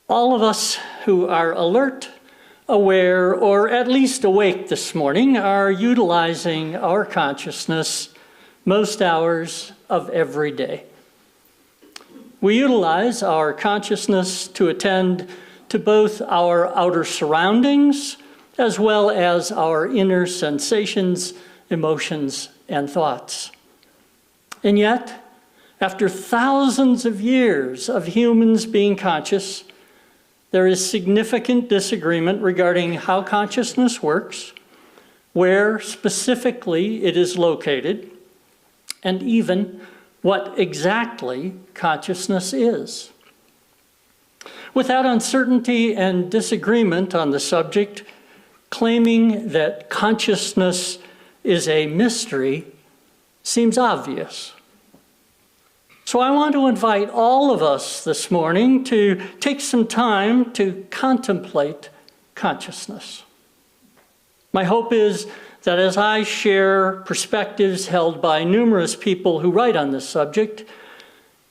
All of us who are alert, aware, or at least awake this morning are utilizing our consciousness most hours of every day. We utilize our consciousness to attend to both our outer surroundings as well as our inner sensations, emotions, and thoughts. And yet, after thousands of years of humans being conscious, there is significant disagreement regarding how consciousness works, where specifically it is located, and even what exactly consciousness is. With that uncertainty and disagreement on the subject, claiming that consciousness is a mystery seems obvious. So I want to invite all of us this morning to take some time to contemplate consciousness. My hope is that as I share perspectives held by numerous people who write on this subject,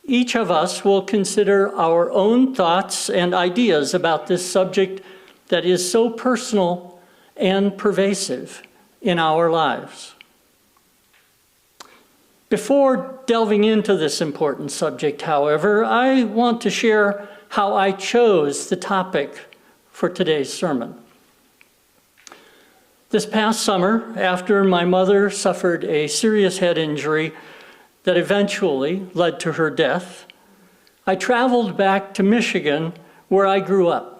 each of us will consider our own thoughts and ideas about this subject that is so personal and pervasive in our lives. Before delving into this important subject, however, I want to share how I chose the topic for today's sermon. This past summer, after my mother suffered a serious head injury that eventually led to her death, I traveled back to Michigan, where I grew up.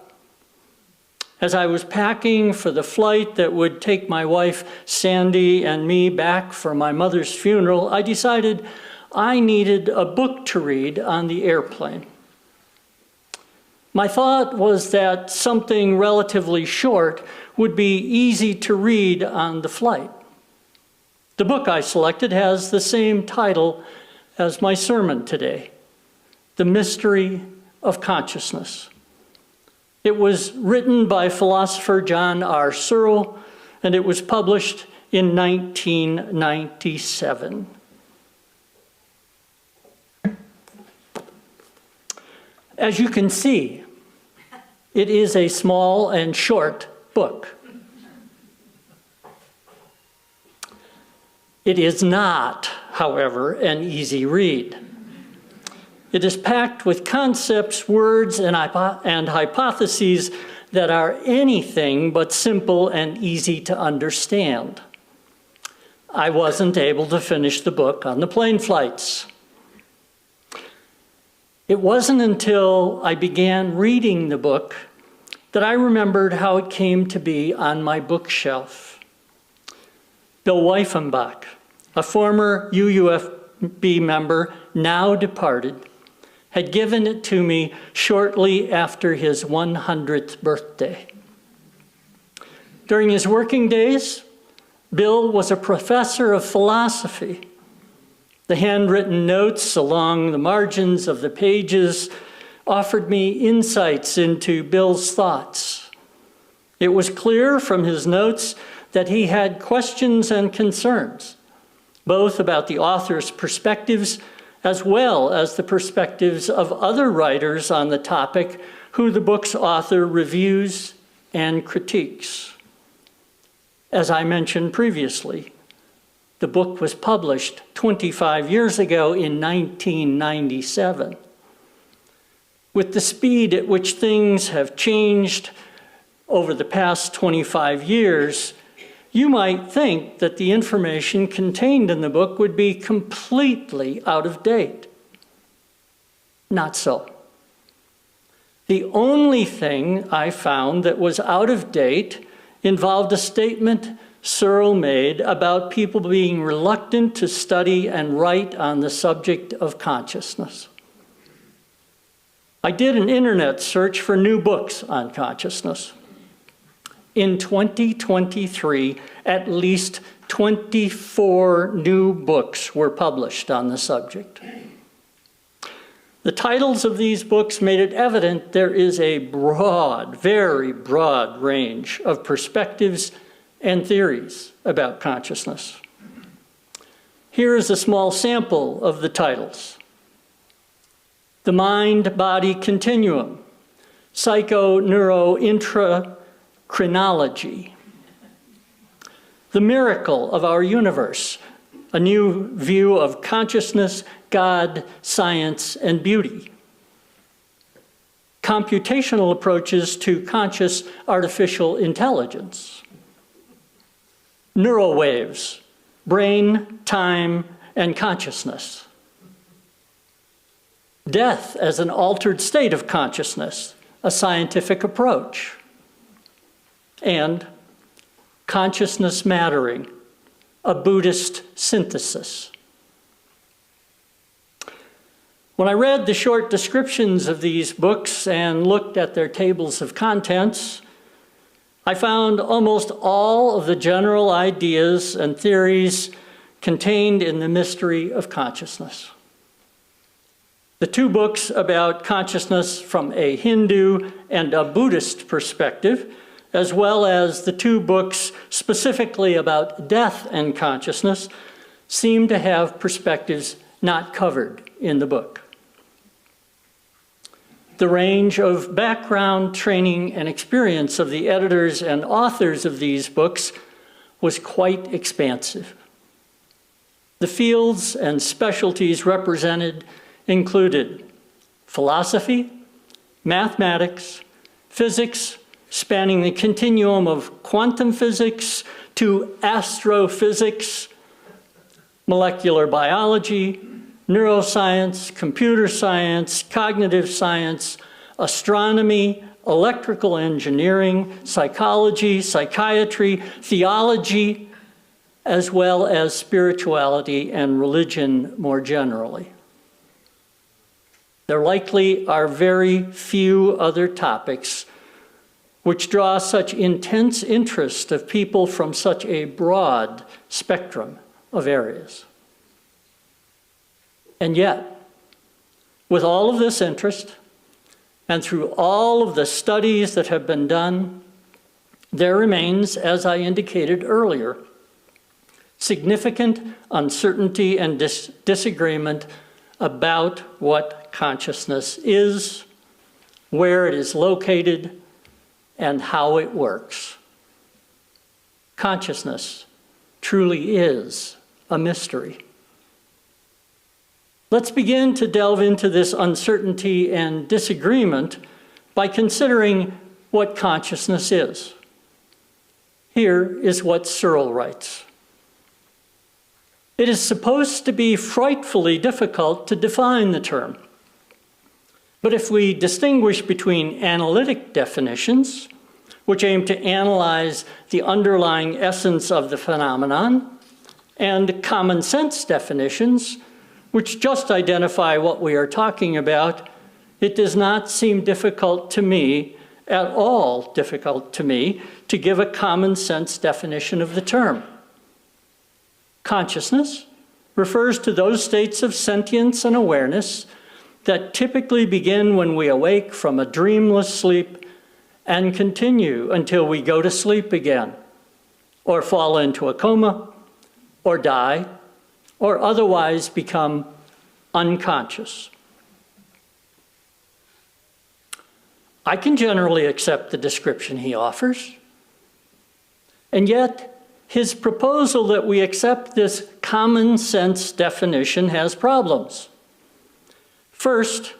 As I was packing for the flight that would take my wife, Sandy, and me back for my mother's funeral, I decided I needed a book to read on the airplane. My thought was that something relatively short would be easy to read on the flight. The book I selected has the same title as my sermon today, The Mystery of Consciousness. It was written by philosopher John R. Searle, and it was published in 1997. As you can see, it is a small and short book. It is not, however, an easy read. It is packed with concepts, words, and hypotheses that are anything but simple and easy to understand. I wasn't able to finish the book on the plane flights. It wasn't until I began reading the book that I remembered how it came to be on my bookshelf. Bill Weifenbach, a former UUFB member, now departed, had given it to me shortly after his 100th birthday. During his working days, Bill was a professor of philosophy. The handwritten notes along the margins of the pages offered me insights into Bill's thoughts. It was clear from his notes that he had questions and concerns, both about the author's perspectives as well as the perspectives of other writers on the topic who the book's author reviews and critiques. As I mentioned previously, the book was published 25 years ago in 1997. With the speed at which things have changed over the past 25 years, you might think that the information contained in the book would be completely out of date. Not so. The only thing I found that was out of date involved a statement Searle made about people being reluctant to study and write on the subject of consciousness. I did an internet search for new books on consciousness. In 2023, at least 24 new books were published on the subject. The titles of these books made it evident there is a broad, very broad range of perspectives and theories about consciousness. Here is a small sample of the titles. The Mind-Body Continuum, psychoneurointracrinology, the miracle of our universe, a new view of consciousness, God, science, and beauty, computational approaches to conscious artificial intelligence, neurowaves, brain, time, and consciousness, death as an altered state of consciousness, a scientific approach, and consciousness mattering, a Buddhist synthesis. When I read the short descriptions of these books and looked at their tables of contents, I found almost all of the general ideas and theories contained in the mystery of consciousness. The two books about consciousness from a Hindu and a Buddhist perspective, as well as the two books specifically about death and consciousness, seem to have perspectives not covered in the book. The range of background, training, and experience of the editors and authors of these books was quite expansive. The fields and specialties represented included philosophy, mathematics, physics, spanning the continuum of quantum physics to astrophysics, molecular biology, neuroscience, computer science, cognitive science, astronomy, electrical engineering, psychology, psychiatry, theology, as well as spirituality and religion more generally. There likely are very few other topics which draw such intense interest of people from such a broad spectrum of areas. And yet, with all of this interest, and through all of the studies that have been done, there remains, as I indicated earlier, significant uncertainty and disagreement about what consciousness is, where it is located, and how it works. Consciousness truly is a mystery. Let's begin to delve into this uncertainty and disagreement by considering what consciousness is. Here is what Searle writes. It is supposed to be frightfully difficult to define the term. But if we distinguish between analytic definitions, which aim to analyze the underlying essence of the phenomenon, and common sense definitions, which just identify what we are talking about, it does not seem difficult to me, at all difficult to me, to give a common sense definition of the term. Consciousness refers to those states of sentience and awareness that typically begin when we awake from a dreamless sleep and continue until we go to sleep again, or fall into a coma, or die, or otherwise become unconscious. I can generally accept the description he offers, and yet his proposal that we accept this common sense definition has problems. First,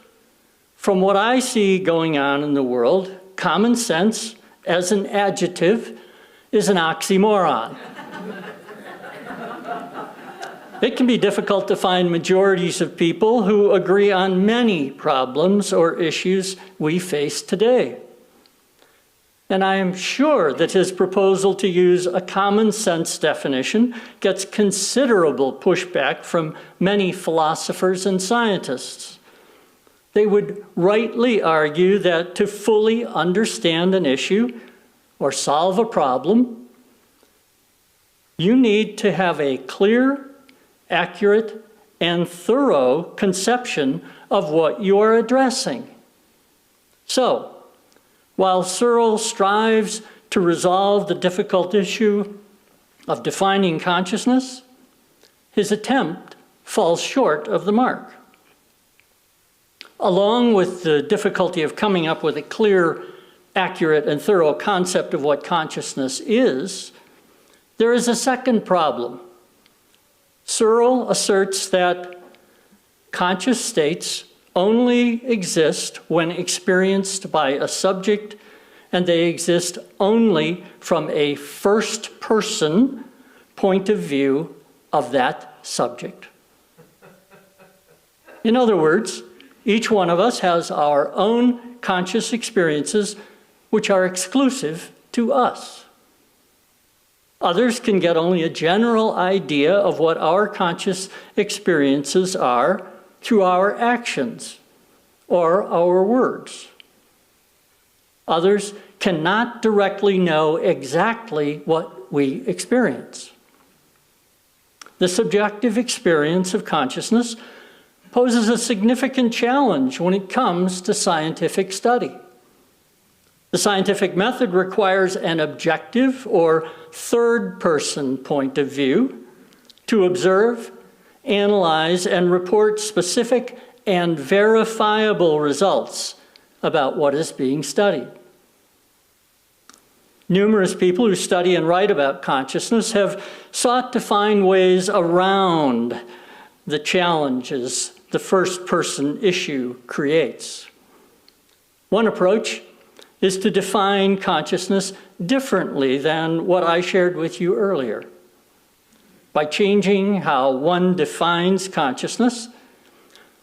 from what I see going on in the world, common sense as an adjective is an oxymoron. It can be difficult to find majorities of people who agree on many problems or issues we face today. And I am sure that his proposal to use a common sense definition gets considerable pushback from many philosophers and scientists. They would rightly argue that to fully understand an issue or solve a problem, you need to have a clear, accurate, and thorough conception of what you are addressing. So, while Searle strives to resolve the difficult issue of defining consciousness, his attempt falls short of the mark. along with the difficulty of coming up with a clear, accurate, and thorough concept of what consciousness is, there is a second problem. Searle asserts that conscious states only exist when experienced by a subject, and they exist only from a first-person point of view of that subject. In other words, each one of us has our own conscious experiences which are exclusive to us. Others can get only a general idea of what our conscious experiences are through our actions or our words. Others cannot directly know exactly what we experience. The subjective experience of consciousness poses a significant challenge when it comes to scientific study. The scientific method requires an objective or third-person point of view to observe, analyze, and report specific and verifiable results about what is being studied. Numerous people who study and write about consciousness have sought to find ways around the challenges the first-person issue creates. One approach is to define consciousness differently than what I shared with you earlier. By changing how one defines consciousness,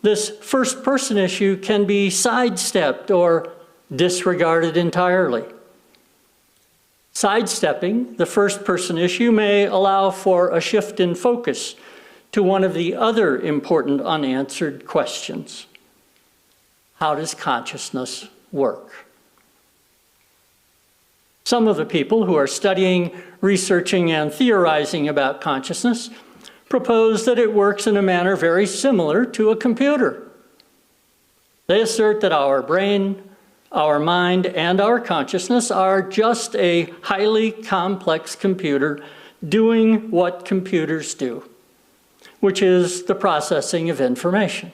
this first-person issue can be sidestepped or disregarded entirely. Sidestepping the first-person issue may allow for a shift in focus to one of the other important unanswered questions. How does consciousness work? Some of the people who are studying, researching, and theorizing about consciousness propose that it works in a manner very similar to a computer. They assert that our brain, our mind, and our consciousness are just a highly complex computer doing what computers do, which is the processing of information.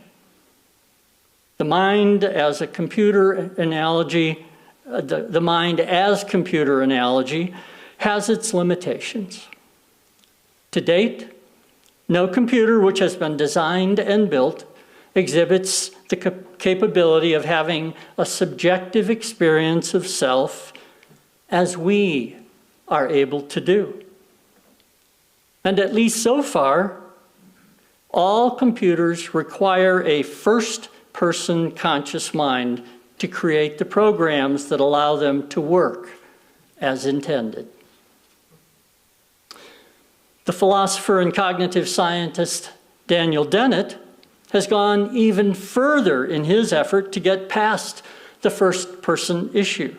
The mind as a computer analogy, the mind as computer analogy has its limitations. To date, no computer which has been designed and built exhibits the capability of having a subjective experience of self as we are able to do. And at least so far, all computers require a first-person conscious mind to create the programs that allow them to work as intended. The philosopher and cognitive scientist Daniel Dennett has gone even further in his effort to get past the first-person issue.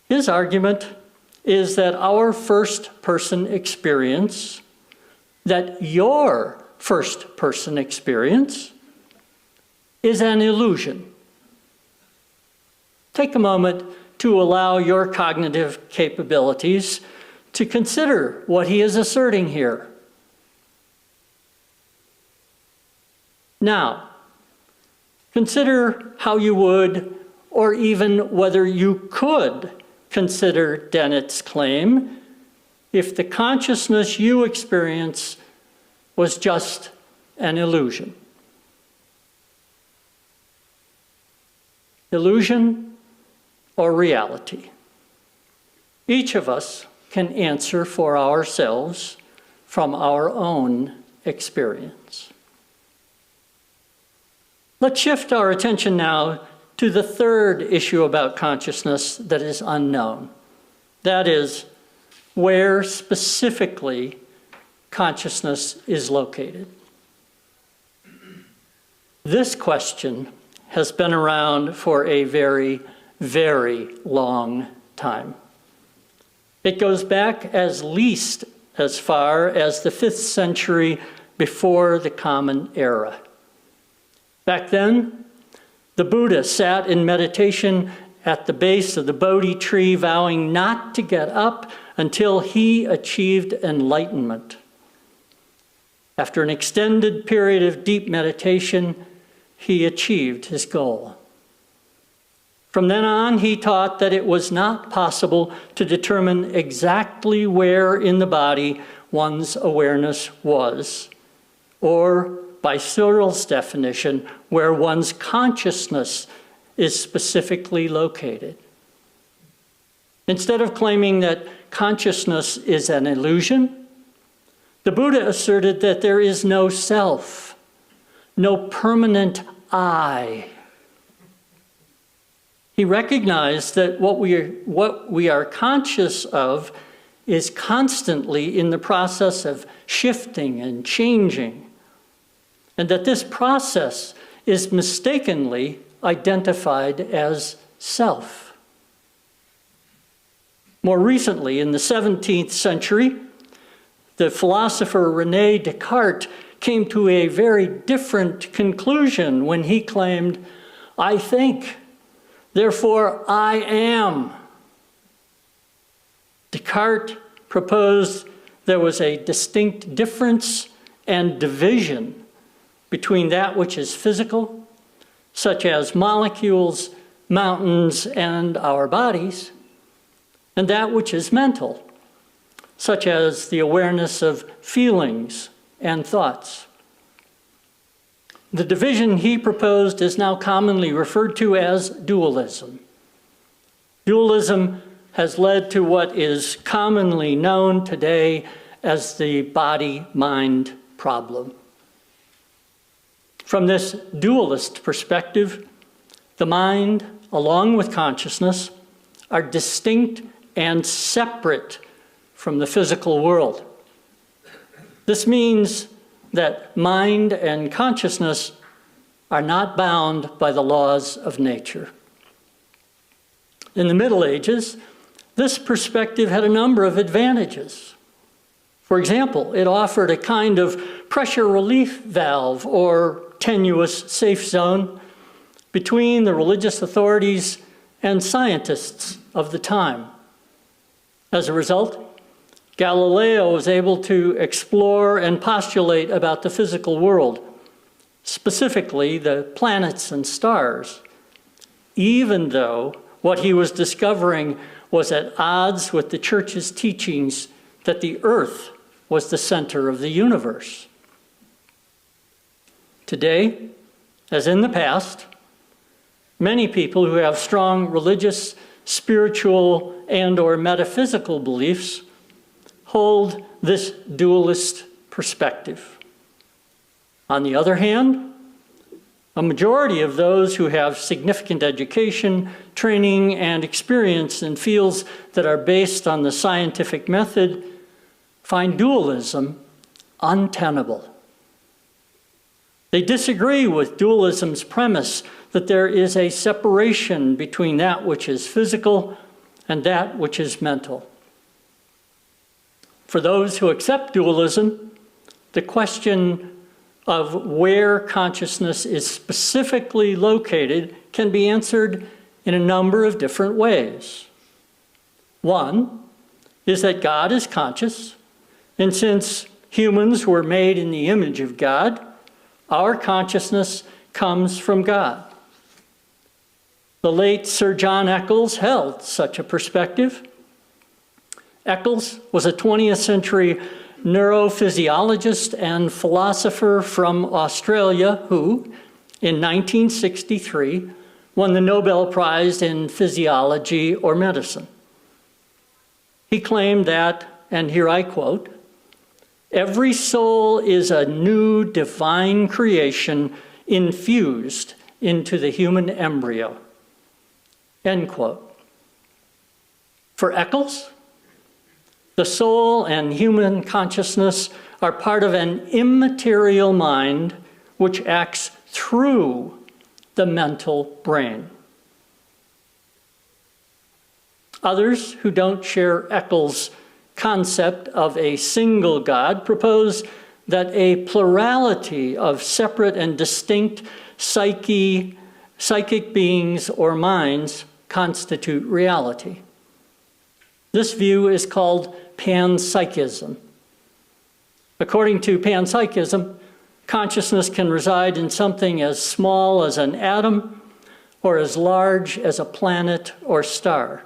His argument is that our first-person experience, that your first-person experience, is an illusion. Take a moment to allow your cognitive capabilities to consider what he is asserting here. Now, consider how you would, or even whether you could, consider Dennett's claim if the consciousness you experience was just an illusion. Illusion or reality? Each of us can answer for ourselves from our own experience. Let's shift our attention now to the third issue about consciousness that is unknown. That is, where specifically consciousness is located. This question has been around for a very, very long time. It goes back as least as far as the 5th century before the Common Era. Back then, the Buddha sat in meditation at the base of the Bodhi tree, vowing not to get up until he achieved enlightenment. After an extended period of deep meditation, he achieved his goal. From then on, he taught that it was not possible to determine exactly where in the body one's awareness was, or, by Searle's definition, where one's consciousness is specifically located. Instead of claiming that consciousness is an illusion, the Buddha asserted that there is no self, no permanent I. He recognized that what we are conscious of is constantly in the process of shifting and changing, and that this process is mistakenly identified as self. More recently, in the 17th century, the philosopher René Descartes came to a very different conclusion when he claimed, "I think, therefore I am." Descartes proposed there was a distinct difference and division between that which is physical, such as molecules, mountains, and our bodies, and that which is mental, such as the awareness of feelings and thoughts. The division he proposed is now commonly referred to as dualism. Dualism has led to what is commonly known today as the body-mind problem. From this dualist perspective, the mind, along with consciousness, are distinct and separate from the physical world. This means that mind and consciousness are not bound by the laws of nature. In the Middle Ages, this perspective had a number of advantages. For example, it offered a kind of pressure relief valve or tenuous safe zone between the religious authorities and scientists of the time. As a result, Galileo was able to explore and postulate about the physical world, specifically the planets and stars, even though what he was discovering was at odds with the Church's teachings that the Earth was the center of the universe. Today, as in the past, many people who have strong religious, spiritual, and/or metaphysical beliefs hold this dualist perspective. On the other hand, a majority of those who have significant education, training, and experience in fields that are based on the scientific method find dualism untenable. They disagree with dualism's premise that there is a separation between that which is physical and that which is mental. For those who accept dualism, the question of where consciousness is specifically located can be answered in a number of different ways. One is that God is conscious, and since humans were made in the image of God, our consciousness comes from God. The late Sir John Eccles held such a perspective. Eccles was a 20th century neurophysiologist and philosopher from Australia who, in 1963, won the Nobel Prize in Physiology or Medicine. He claimed that, and here I quote, "Every soul is a new divine creation infused into the human embryo." End quote. For Eccles, the soul and human consciousness are part of an immaterial mind which acts through the mental brain. Others who don't share Eccles' concept of a single God propose that a plurality of separate and distinct psychic beings or minds constitute reality. This view is called panpsychism. According to panpsychism, Consciousness can reside in something as small as an atom or as large as a planet or star.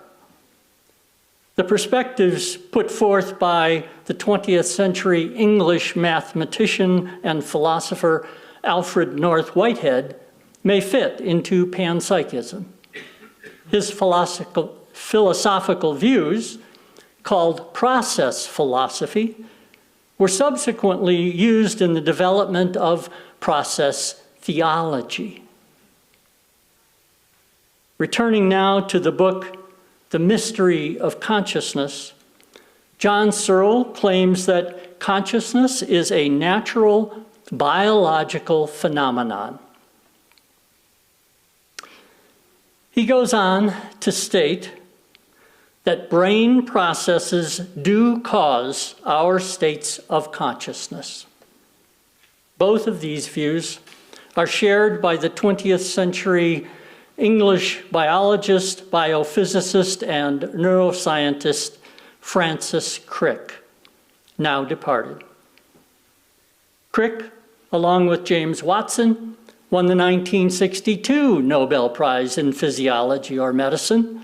The perspectives put forth by the 20th century English mathematician and philosopher Alfred North Whitehead may fit into panpsychism. His philosophical views, called process philosophy, were subsequently used in the development of process theology. Returning now to the book, The Mystery of Consciousness, John Searle claims that consciousness is a natural biological phenomenon. He goes on to state that brain processes do cause our states of consciousness. Both of these views are shared by the 20th century English biologist, biophysicist, and neuroscientist Francis Crick, now departed. Crick, along with James Watson, won the 1962 Nobel Prize in Physiology or Medicine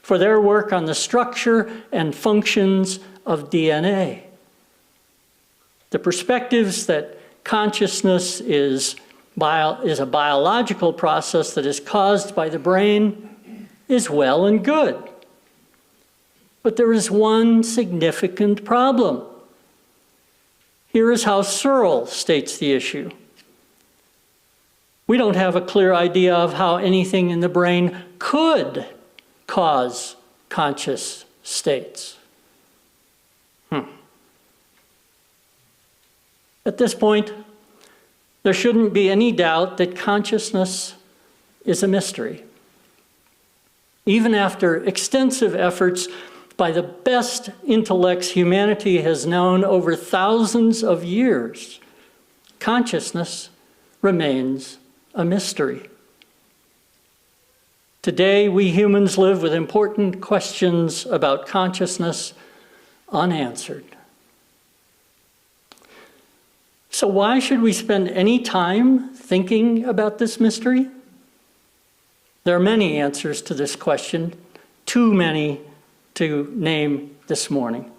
for their work on the structure and functions of DNA. The perspectives that consciousness is a biological process that is caused by the brain is well and good. But there is one significant problem. Here is how Searle states the issue. We don't have a clear idea of how anything in the brain could cause conscious states. At this point, there shouldn't be any doubt that consciousness is a mystery. Even after extensive efforts by the best intellects humanity has known over thousands of years, consciousness remains a mystery. Today, we humans live with important questions about consciousness unanswered. So why should we spend any time thinking about this mystery? There are many answers to this question, too many to name this morning.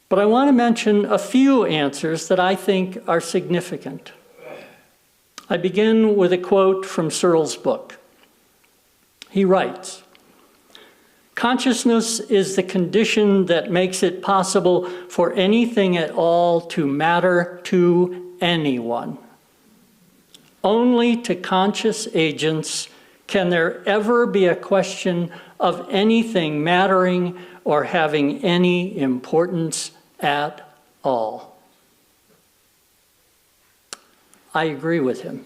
But I want to mention a few answers that I think are significant. I begin with a quote from Searle's book. He writes, "Consciousness is the condition that makes it possible for anything at all to matter to anyone. Only to conscious agents can there ever be a question of anything mattering or having any importance at all." I agree with him.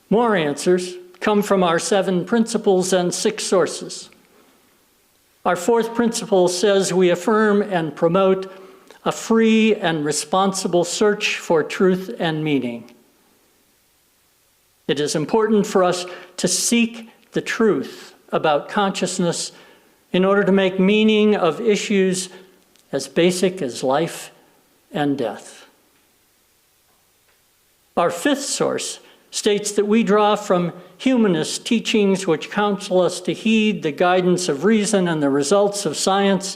More answers come from our 7 principles and 6 sources. Our 4th principle says we affirm and promote a free and responsible search for truth and meaning. It is important for us to seek the truth about consciousness in order to make meaning of issues as basic as life and death. Our 5th source states that we draw from humanist teachings which counsel us to heed the guidance of reason and the results of science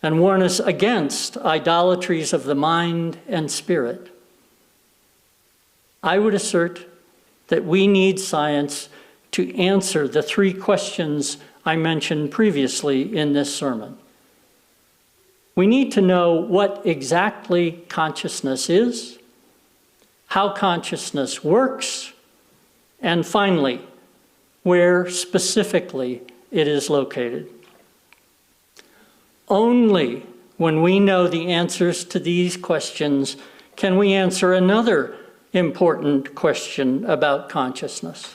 and warn us against idolatries of the mind and spirit. I would assert that we need science to answer the 3 questions I mentioned previously in this sermon. We need to know what exactly consciousness is, how consciousness works, and finally, where specifically it is located. Only when we know the answers to these questions can we answer another important question about consciousness.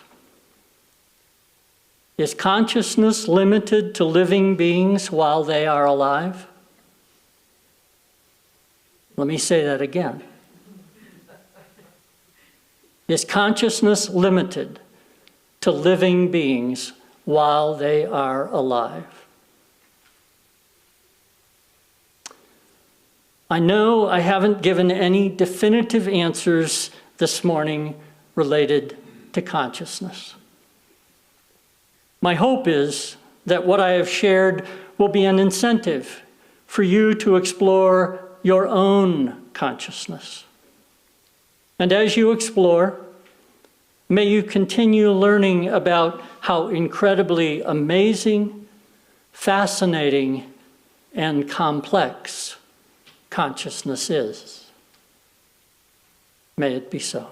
Is consciousness limited to living beings while they are alive? Let me say that again. Is consciousness limited to living beings while they are alive? I know I haven't given any definitive answers this morning related to consciousness. My hope is that what I have shared will be an incentive for you to explore your own consciousness. And as you explore, may you continue learning about how incredibly amazing, fascinating, and complex consciousness is. May it be so.